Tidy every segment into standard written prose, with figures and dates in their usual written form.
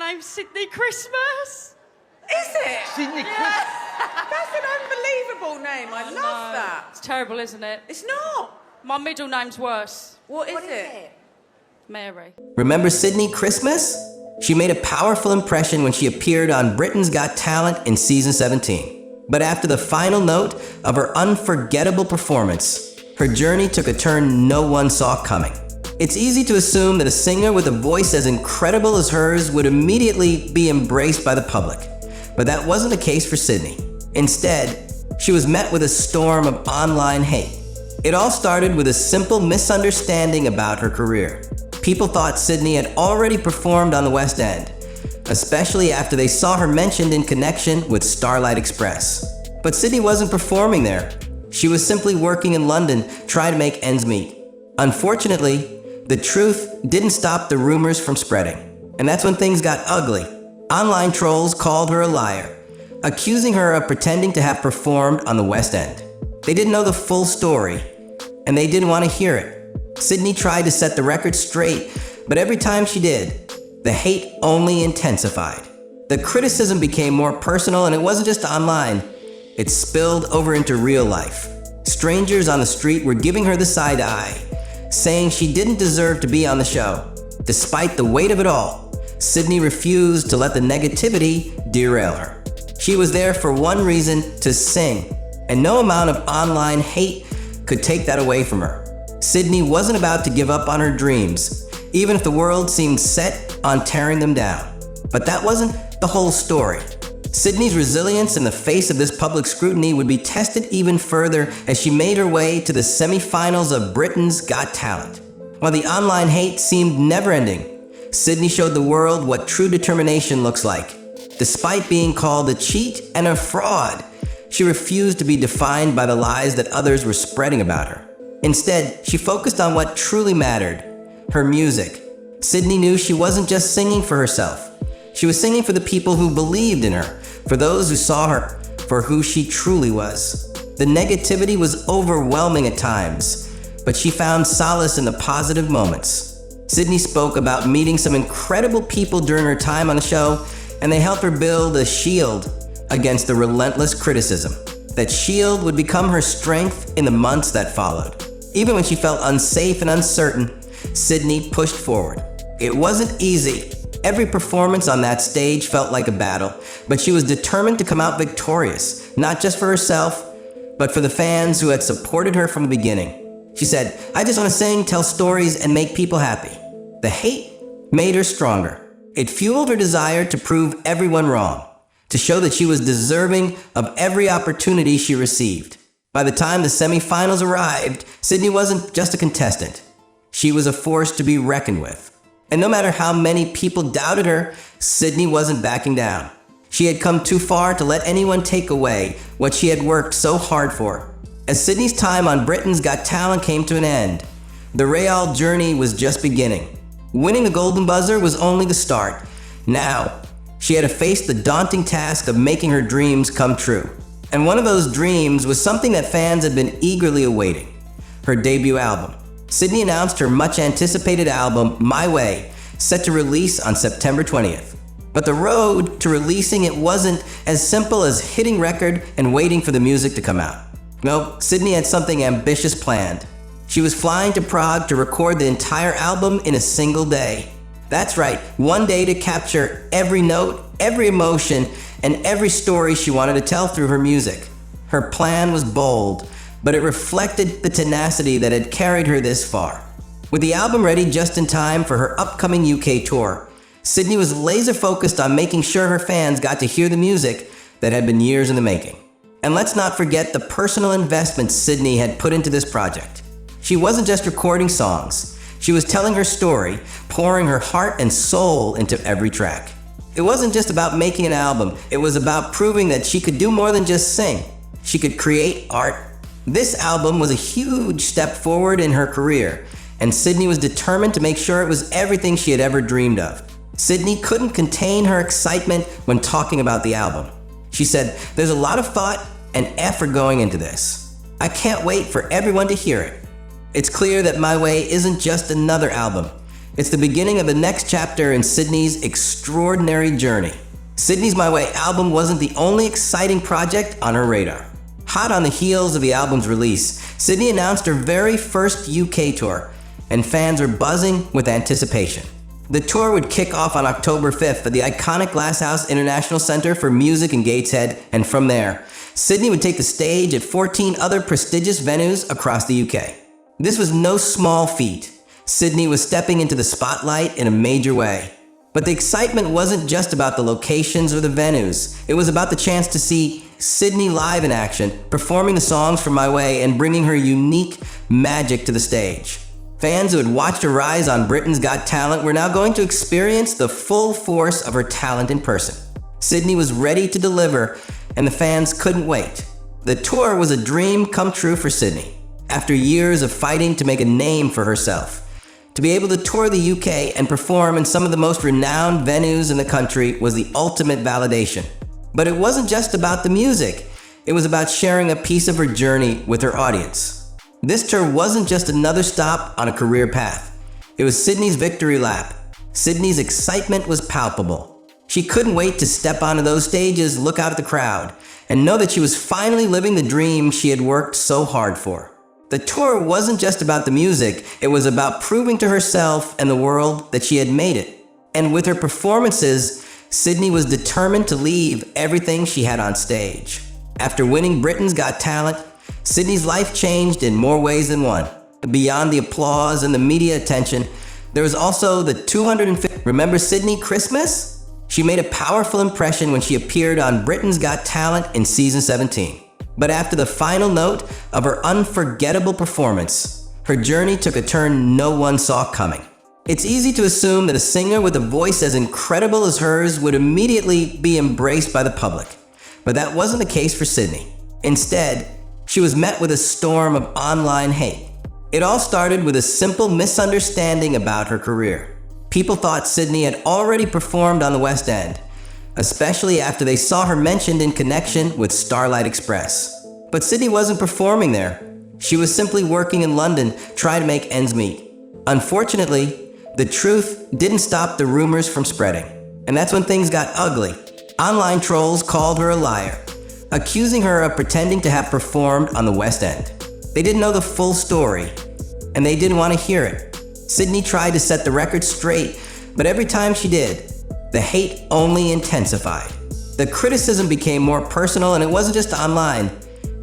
name's Sydnie Christmas. Is it? Sydnie Yeah. That's an unbelievable name. I love that. It's terrible, isn't it? It's not. My middle name's worse. What is it? Mary. Remember Sydnie Christmas? She made a powerful impression when she appeared on Britain's Got Talent in season 17. But after the final note of her unforgettable performance, her journey took a turn no one saw coming. It's easy to assume that a singer with a voice as incredible as hers would immediately be embraced by the public. But that wasn't the case for Sydnie. Instead, she was met with a storm of online hate. It all started with a simple misunderstanding about her career. People thought Sydnie had already performed on the West End, especially after they saw her mentioned in connection with Starlight Express. But Sydnie wasn't performing there. She was simply working in London, trying to make ends meet. Unfortunately, the truth didn't stop the rumors from spreading. And that's when things got ugly. Online trolls called her a liar, accusing her of pretending to have performed on the West End. They didn't know the full story, and they didn't want to hear it. Sydnie tried to set the record straight, but every time she did, the hate only intensified. The criticism became more personal, and it wasn't just online. It spilled over into real life. Strangers on the street were giving her the side eye, saying she didn't deserve to be on the show. Despite the weight of it all, Sydnie refused to let the negativity derail her. She was there for one reason: to sing, and no amount of online hate could take that away from her. Sydnie wasn't about to give up on her dreams, even if the world seemed set on tearing them down. But that wasn't the whole story. Sydnie's resilience in the face of this public scrutiny would be tested even further as she made her way to the semi-finals of Britain's Got Talent. While the online hate seemed never-ending, Sydnie showed the world what true determination looks like. Despite being called a cheat and a fraud, she refused to be defined by the lies that others were spreading about her. Instead, she focused on what truly mattered: her music. Sydnie knew she wasn't just singing for herself. She was singing for the people who believed in her, for those who saw her for who she truly was. The negativity was overwhelming at times, but she found solace in the positive moments. Sydnie spoke about meeting some incredible people during her time on the show, and they helped her build a shield against the relentless criticism. That shield would become her strength in the months that followed. Even when she felt unsafe and uncertain, Sydnie pushed forward. It wasn't easy. Every performance on that stage felt like a battle, but she was determined to come out victorious, not just for herself, but for the fans who had supported her from the beginning. She said, "I just want to sing, tell stories, and make people happy." The hate made her stronger. It fueled her desire to prove everyone wrong, to show that she was deserving of every opportunity she received. By the time the semi-finals arrived, Sydnie wasn't just a contestant. She was a force to be reckoned with. And no matter how many people doubted her, Sydnie wasn't backing down. She had come too far to let anyone take away what she had worked so hard for. As Sydnie's time on Britain's Got Talent came to an end, the real journey was just beginning. Winning the Golden Buzzer was only the start. Now, she had to face the daunting task of making her dreams come true. And one of those dreams was something that fans had been eagerly awaiting: her debut album. Sydnie announced her much-anticipated album, My Way, set to release on September 20th. But the road to releasing it wasn't as simple as hitting record and waiting for the music to come out. No, Sydnie had something ambitious planned. She was flying to Prague to record the entire album in a single day. That's right, one day to capture every note, every emotion, and every story she wanted to tell through her music. Her plan was bold, but it reflected the tenacity that had carried her this far. With the album ready just in time for her upcoming UK tour, Sydnie was laser-focused on making sure her fans got to hear the music that had been years in the making. And let's not forget the personal investment Sydnie had put into this project. She wasn't just recording songs. She was telling her story, pouring her heart and soul into every track. It wasn't just about making an album. It was about proving that she could do more than just sing. She could create art. This album was a huge step forward in her career, and Sydnie was determined to make sure it was everything she had ever dreamed of. Sydnie couldn't contain her excitement when talking about the album. She said, "There's a lot of thought and effort going into this. I can't wait for everyone to hear it. It's clear that My Way isn't just another album. It's the beginning of the next chapter in Sydnie's extraordinary journey. Sydnie's My Way album wasn't the only exciting project on her radar. Hot on the heels of the album's release, Sydnie announced her very first UK tour, and fans are buzzing with anticipation. The tour would kick off on October 5th at the iconic Glasshouse International Centre for Music in Gateshead, and from there, Sydnie would take the stage at 14 other prestigious venues across the UK. This was no small feat. Sydnie was stepping into the spotlight in a major way. But the excitement wasn't just about the locations or the venues. It was about the chance to see Sydnie live in action, performing the songs from My Way and bringing her unique magic to the stage. Fans who had watched her rise on Britain's Got Talent were now going to experience the full force of her talent in person. Sydnie was ready to deliver, and the fans couldn't wait. The tour was a dream come true for Sydnie. After years of fighting to make a name for herself, to be able to tour the UK and perform in some of the most renowned venues in the country was the ultimate validation. But it wasn't just about the music. It was about sharing a piece of her journey with her audience. This tour wasn't just another stop on a career path. It was Sydnie's victory lap. Sydnie's excitement was palpable. She couldn't wait to step onto those stages, look out at the crowd, and know that she was finally living the dream she had worked so hard for. The tour wasn't just about the music, it was about proving to herself and the world that she had made it. And with her performances, Sydnie was determined to leave everything she had on stage. After winning Britain's Got Talent, Sydnie's life changed in more ways than one. Beyond the applause and the media attention, there was also the 250. Remember Sydnie Christmas? She made a powerful impression when she appeared on Britain's Got Talent in season 17. But after the final note of her unforgettable performance, her journey took a turn no one saw coming. It's easy to assume that a singer with a voice as incredible as hers would immediately be embraced by the public. But that wasn't the case for Sydnie. Instead, she was met with a storm of online hate. It all started with a simple misunderstanding about her career. People thought Sydnie had already performed on the West End, especially after they saw her mentioned in connection with Starlight Express. But Sydnie wasn't performing there. She was simply working in London, trying to make ends meet. Unfortunately, the truth didn't stop the rumors from spreading. And that's when things got ugly. Online trolls called her a liar, accusing her of pretending to have performed on the West End. They didn't know the full story, and they didn't want to hear it. Sydnie tried to set the record straight, but every time she did, the hate only intensified. The criticism became more personal, and it wasn't just online.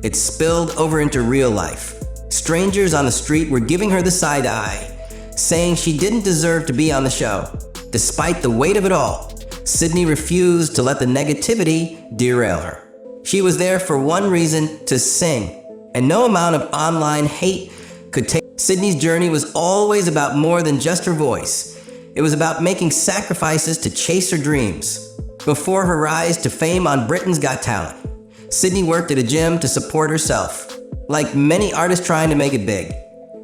It spilled over into real life. Strangers on the street were giving her the side eye, saying she didn't deserve to be on the show. Despite the weight of it all, Sydnie refused to let the negativity derail her. She was there for one reason: to sing, and no amount of online hate could take. Sydnie's journey was always about more than just her voice. It was about making sacrifices to chase her dreams. Before her rise to fame on Britain's Got Talent, Sydnie worked at a gym to support herself. Like many artists trying to make it big,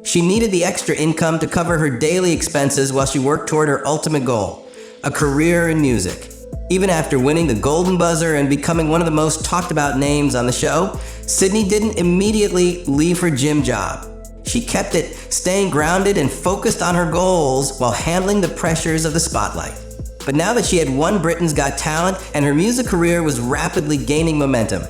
she needed the extra income to cover her daily expenses while she worked toward her ultimate goal: a career in music. Even after winning the Golden Buzzer and becoming one of the most talked about names on the show, Sydnie didn't immediately leave her gym job. She kept it, staying grounded and focused on her goals while handling the pressures of the spotlight. But now that she had won Britain's Got Talent and her music career was rapidly gaining momentum,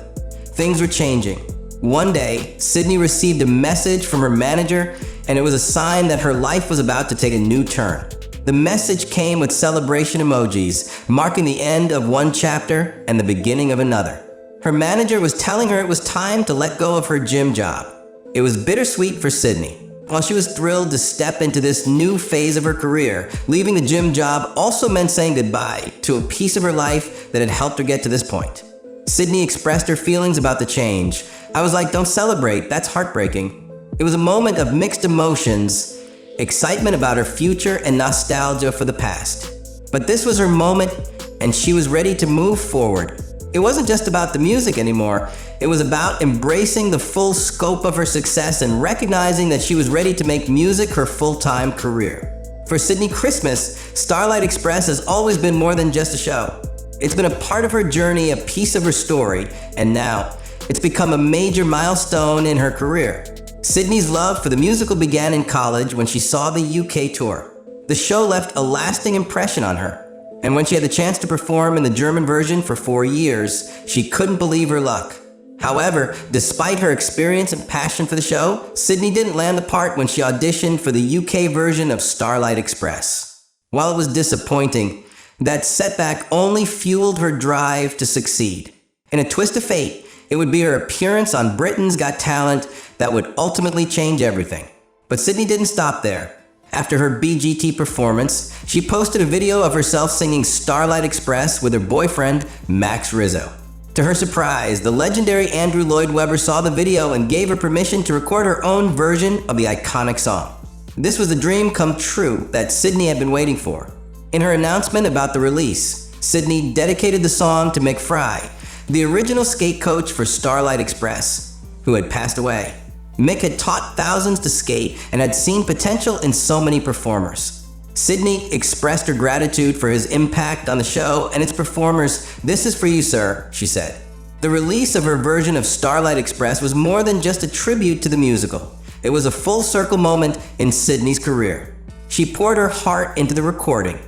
things were changing. One day, Sydnie received a message from her manager, and it was a sign that her life was about to take a new turn. The message came with celebration emojis, marking the end of one chapter and the beginning of another. Her manager was telling her it was time to let go of her gym job. It was bittersweet for Sydnie. While she was thrilled to step into this new phase of her career, leaving the gym job also meant saying goodbye to a piece of her life that had helped her get to this point. Sydnie expressed her feelings about the change. I was like, don't celebrate, that's heartbreaking. It was a moment of mixed emotions, excitement about her future and nostalgia for the past. But this was her moment, and she was ready to move forward. It wasn't just about the music anymore. It was about embracing the full scope of her success and recognizing that she was ready to make music her full-time career. For Sydnie Christmas, Starlight Express has always been more than just a show. It's been a part of her journey, a piece of her story, and now it's become a major milestone in her career. Sydnie's love for the musical began in college when she saw the UK tour. The show left a lasting impression on her, and when she had the chance to perform in the German version for 4 years, she couldn't believe her luck. However, despite her experience and passion for the show, Sydnie didn't land the part when she auditioned for the UK version of Starlight Express. While it was disappointing, that setback only fueled her drive to succeed. In a twist of fate, it would be her appearance on Britain's Got Talent that would ultimately change everything. But Sydnie didn't stop there. After her BGT performance, she posted a video of herself singing Starlight Express with her boyfriend, Max Rizzo. To her surprise, the legendary Andrew Lloyd Webber saw the video and gave her permission to record her own version of the iconic song. This was the dream come true that Sydnie had been waiting for. In her announcement about the release, Sydnie dedicated the song to Mick Fry, the original skate coach for Starlight Express, who had passed away. Mick had taught thousands to skate and had seen potential in so many performers. Sydnie expressed her gratitude for his impact on the show and its performers. "This is for you, sir," she said. The release of her version of Starlight Express was more than just a tribute to the musical. It was a full-circle moment in Sydnie's career. She poured her heart into the recording,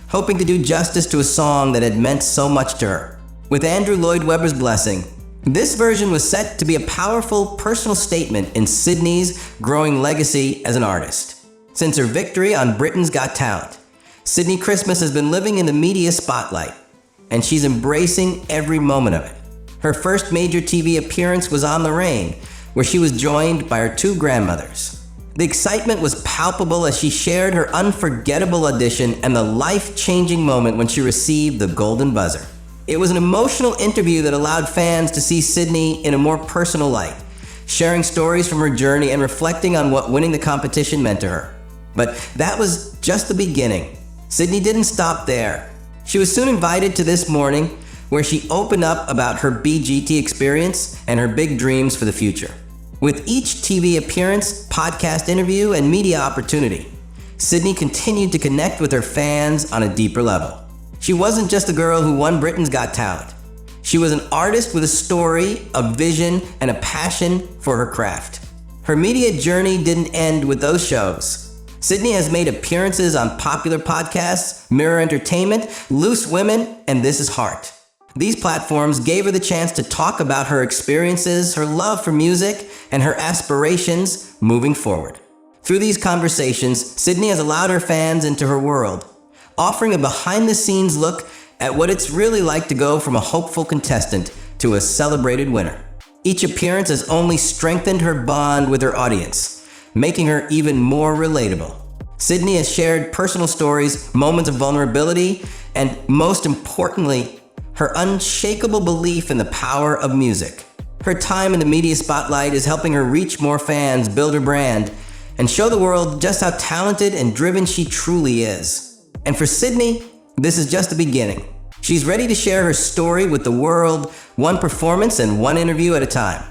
hoping to do justice to a song that had meant so much to her. With Andrew Lloyd Webber's blessing, this version was set to be a powerful personal statement in Sydnie's growing legacy as an artist. Since her victory on Britain's Got Talent, Sydnie Christmas has been living in the media spotlight, and she's embracing every moment of it. Her first major TV appearance was on The Rain, where she was joined by her 2 grandmothers. The excitement was palpable as she shared her unforgettable audition and the life-changing moment when she received the golden buzzer. It was an emotional interview that allowed fans to see Sydnie in a more personal light, sharing stories from her journey and reflecting on what winning the competition meant to her. But that was just the beginning. Sydnie didn't stop there. She was soon invited to This Morning, where she opened up about her BGT experience and her big dreams for the future. With each TV appearance, podcast interview, and media opportunity, Sydnie continued to connect with her fans on a deeper level. She wasn't just a girl who won Britain's Got Talent. She was an artist with a story, a vision, and a passion for her craft. Her media journey didn't end with those shows. Sydnie has made appearances on popular podcasts, Mirror Entertainment, Loose Women, and This Is Heart. These platforms gave her the chance to talk about her experiences, her love for music, and her aspirations moving forward. Through these conversations, Sydnie has allowed her fans into her world, offering a behind-the-scenes look at what it's really like to go from a hopeful contestant to a celebrated winner. Each appearance has only strengthened her bond with her audience, making her even more relatable. Sydnie has shared personal stories, moments of vulnerability, and most importantly, her unshakable belief in the power of music. Her time in the media spotlight is helping her reach more fans, build her brand, and show the world just how talented and driven she truly is. And for Sydnie, this is just the beginning. She's ready to share her story with the world, one performance and one interview at a time.